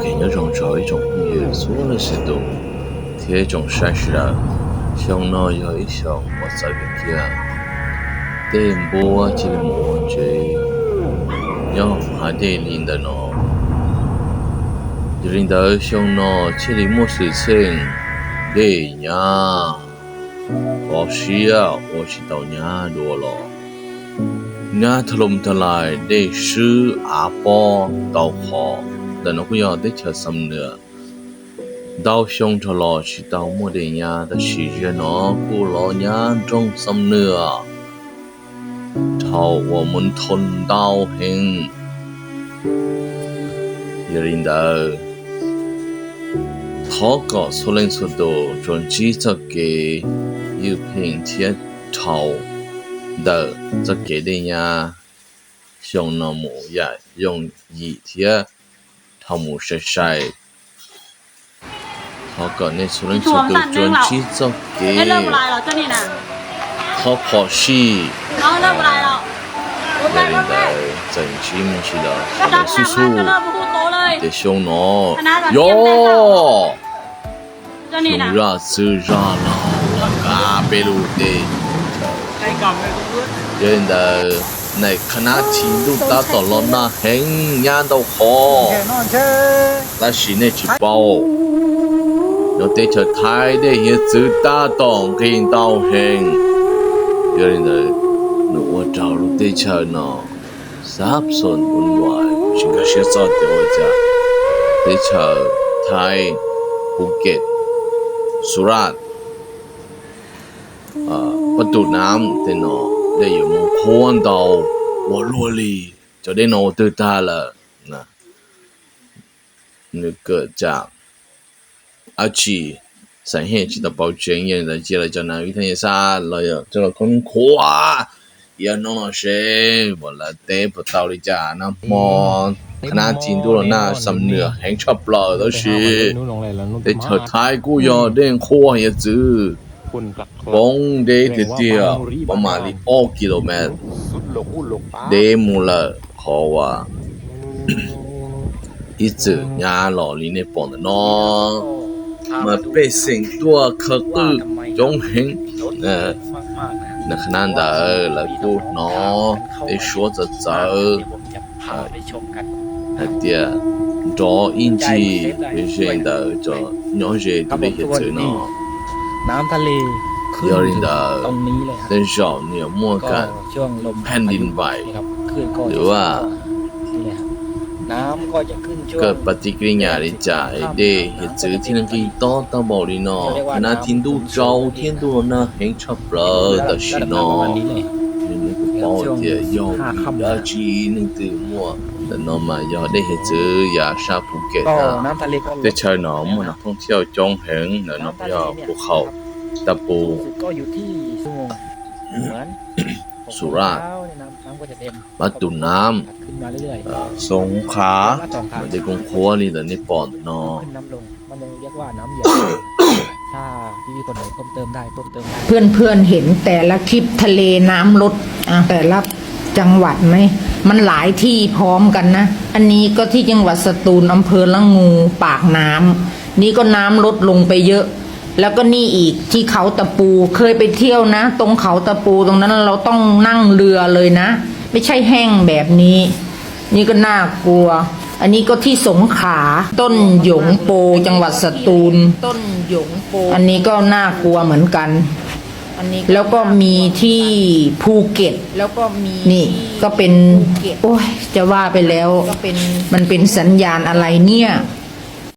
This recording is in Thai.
给那种找一种耶稣的时度，贴一种山石啊，像那有一项我在个kia，电波这里摸着，要还得领的呢，领的像那这里没事情，对呀，我需要我知道呀多了。งาถล่มทลายได้ชื่ออาปอดาวขอแต่นกยอได้เชิดสำเนือดาวชงทลอชิดาวมัวเดียแต่ชีเจนอกูรอยาจงสำเนือเท่าว่ามันทนดาวเฮงยรินเดอท้อก็สุเลงสุดโดจนจีจะเกยยืเพ่งเทียเท่า的这给的呀，像那么呀，用一天，他们是晒，他个那出来出都专机这给，他跑戏，那人的真心是的，好的叔叔，的像喏，哟，熊ra吃ra了，嘎贝鲁的。cho nên là này khả chỉ lúc ta tỏ lo na hẹn nhà đâu khó ta chỉ nên chỉ bảo nó để cho thái để hiện chữ ta tổng cái tao hẹn cho nên là nó trao lúc để cho nó sắp xuân buồn ngoài chỉ có sẽ cho tiểu ra để cho thái Phuket Surat ประตูน้ำแต่เนาะได้อยู่มงคลดาววัวลัวลีจะได้นอนตื่นตาละนะนี่เกิดจากอาชีสาเหตุที่ต้องเจียงยันแต่เจริญจนาวิทยาศาสตร์เราจะเราค้นคว้าอย่าน้องเชฟวันละเตะปะเตาลิจานะมอนคณะจีนตัวหน้าสำเนือแห่งชอบเราแล้วสิแต่เธอท้ายกูยอเด้งคว้าอย่าจื้อปงเดติเตียประมาณ8กิโลเมตรเดมูลขอว่า一直伢老里那帮的喏มาเป็นสิ่งตัวคือจงเห็น那ขนาดแล้วกูเนาะได้ชัวจะเจอเดียจออินจีเป็นสิ่งเดียวจอน้องเจตัวเล็กเจอเนาะน้ำทะเลขึ้นตรงนี้เลยครับเป็นช่องเนี่ยมั่วกันช่วงลมแผ่นดินไหวหรือว่าน้ำก็จะขึ้นช่วงเกิดปฏิกิริยาได้จ่ายได้เหตุจืดที่นั่งกินต้อตาบอลีนอคณะทิ้งดูเจ้าเทียนดูนะเห็นชอบเลยแต่ชินอนี่นึกว่าเดียยอมยาจีนึกตื่นมั่วแต่นอมายอได้เหตุจืดยาชาภูเก็ตนะได้เชิญหนอมันนักท่องเที่ยวจงเห็นเนินนยอภูเขาตะปูก็อยู่ที่สุราษฎร์ประตูน้ำสงขลามันได้กงขัวนี่แต่นี่ปอนนอขึ้นน้ำลงมันยังเรียกว่าน้ำหยดถ้าพี่คนไหนเพิ่มเติมได้เพื่อนเห็นแต่ละคลิปทะเลน้ำลดแต่ละจังหวัดไหมมันหลายที่พร้อมกันนะอันนี้ก็ที่จังหวัดสตูลอำเภอละงูปากน้ำนี่ก็น้ำลดลงไปเยอะแล้วก็นี่อีกที่เขาตะปูเคยไปเที่ยวนะตรงเขาตะปูตรงนั้นเราต้องนั่งเรือเลยนะไม่ใช่แห้งแบบนี้นี่ก็น่ากลัวอันนี้ก็ที่สงขลาต้นหยงโปจังหวัดสตูลต้นหยงโปอันนี้ก็น่ากลัวเหมือนกันแล้วก็มีที่ภูเก็ตแล้วก็มีนี่ก็เป็นโอ้ยจะว่าไปแล้วมันเป็นสัญญาณอะไรเนี่ย